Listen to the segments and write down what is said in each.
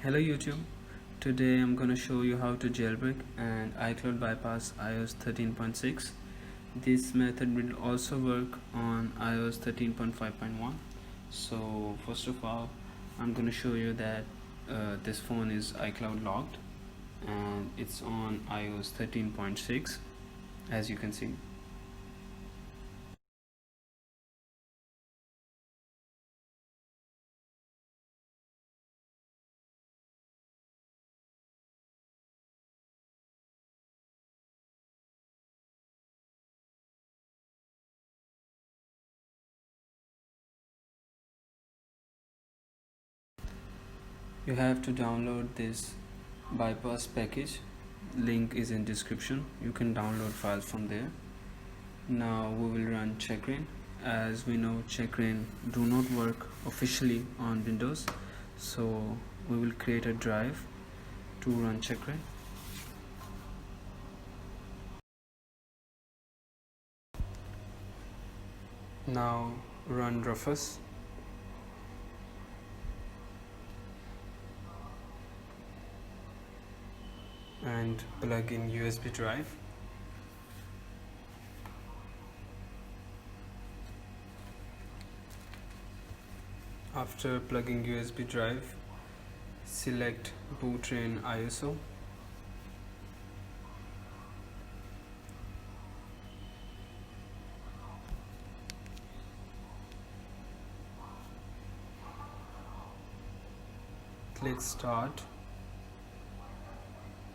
Hello YouTube, today I'm gonna show you how to jailbreak and iCloud bypass iOS 13.6. This method will also work on iOS 13.5.1. So first of all, I'm gonna show you that this phone is iCloud logged and it's on iOS 13.6 as you can see. You have to download this bypass package. Link is in description. You can download files from there. Now we will run checkra1n. As we know, checkra1n do not work officially on Windows, so we will create a drive to run checkra1n. Now run Rufus and plug in USB drive. After plugging USB drive, select boot train ISO. Click start.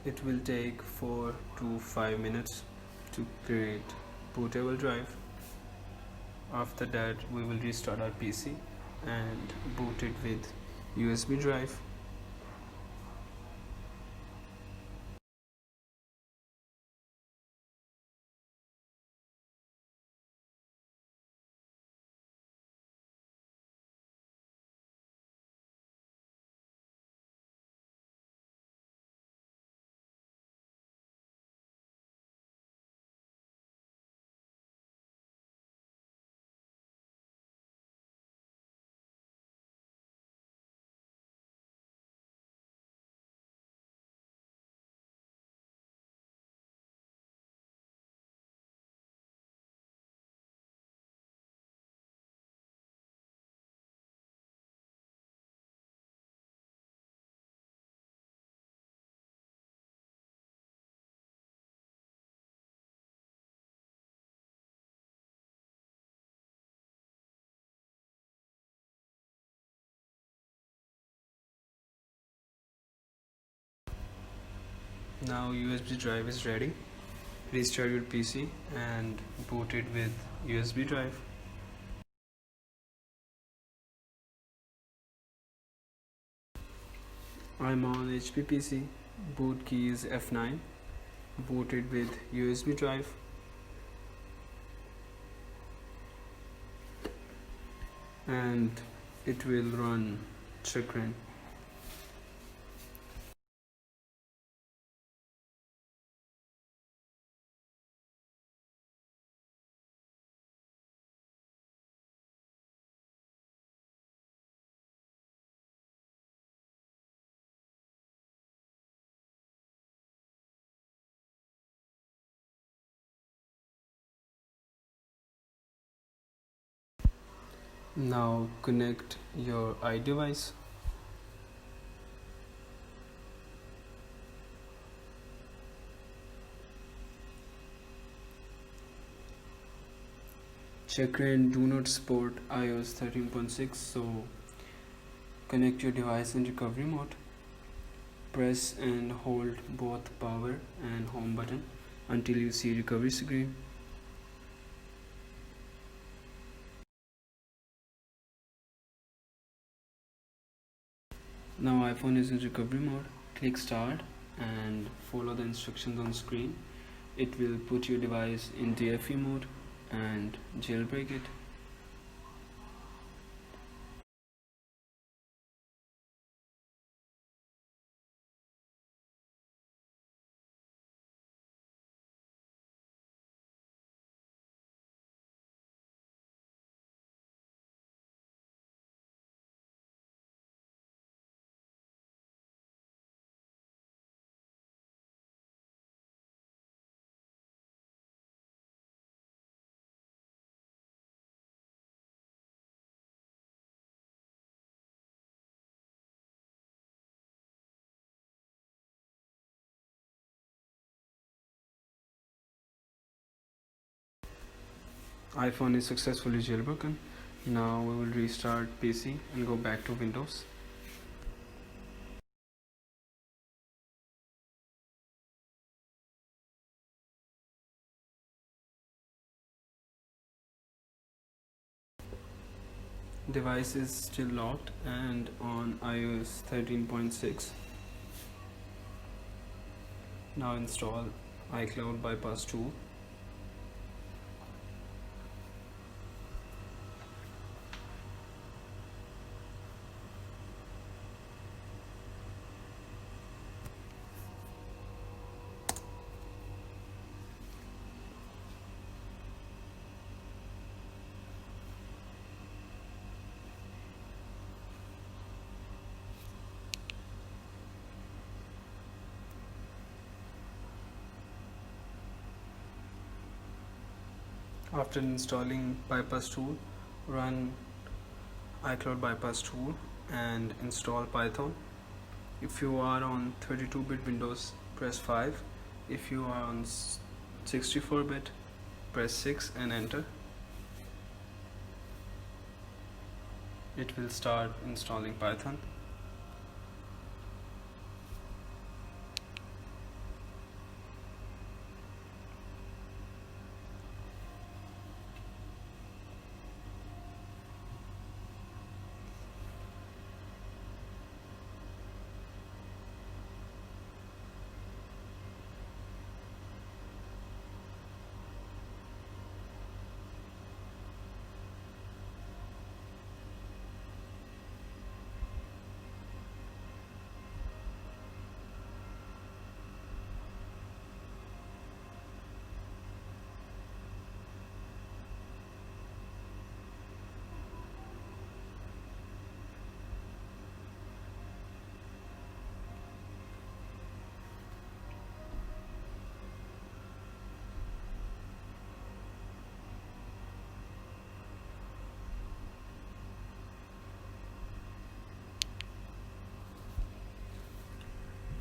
It will take 4 to 5 minutes to create bootable drive. After that, we will restart our PC and boot it with USB drive. Now USB drive is ready. Restart your PC and boot it with USB drive. I'm on HP PC. Boot key is F9. Boot it with USB drive. And it will run checkra1n. Now connect your iDevice. checkra1n do not support iOS 13.6, so connect your device in recovery mode. Press and hold both power and home button until you see recovery screen. Now iPhone is in recovery mode. Click start and follow the instructions on screen. It will put your device in DFE mode and jailbreak it. iPhone is successfully jailbroken. Now we will restart PC and go back to Windows. Device is still locked and on iOS 13.6. Now install iCloud bypass tool. After installing bypass tool, run iCloud bypass tool and install Python. If you are on 32-bit Windows, press 5. If you are on 64-bit, press 6 and enter. It will start installing Python.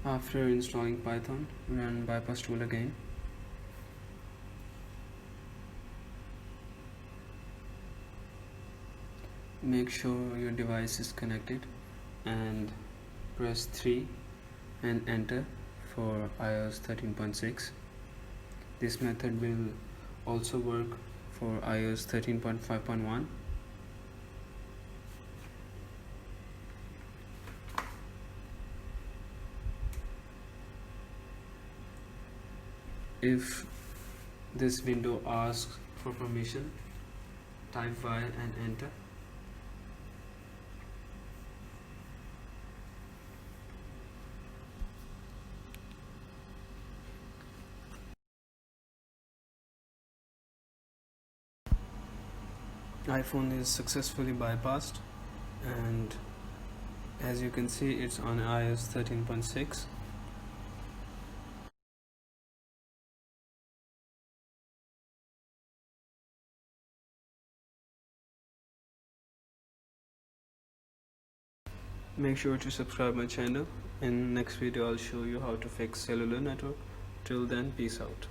After installing Python, run bypass tool again. Make sure your device is connected and press 3 and enter for iOS 13.6. This method will also work for iOS 13.5.1. If this window asks for permission, type Y and enter. iPhone is successfully bypassed, and as you can see, it's on iOS 13.6. Make sure to subscribe my channel. In next video I'll show you how to fix cellular network. Till then, peace out.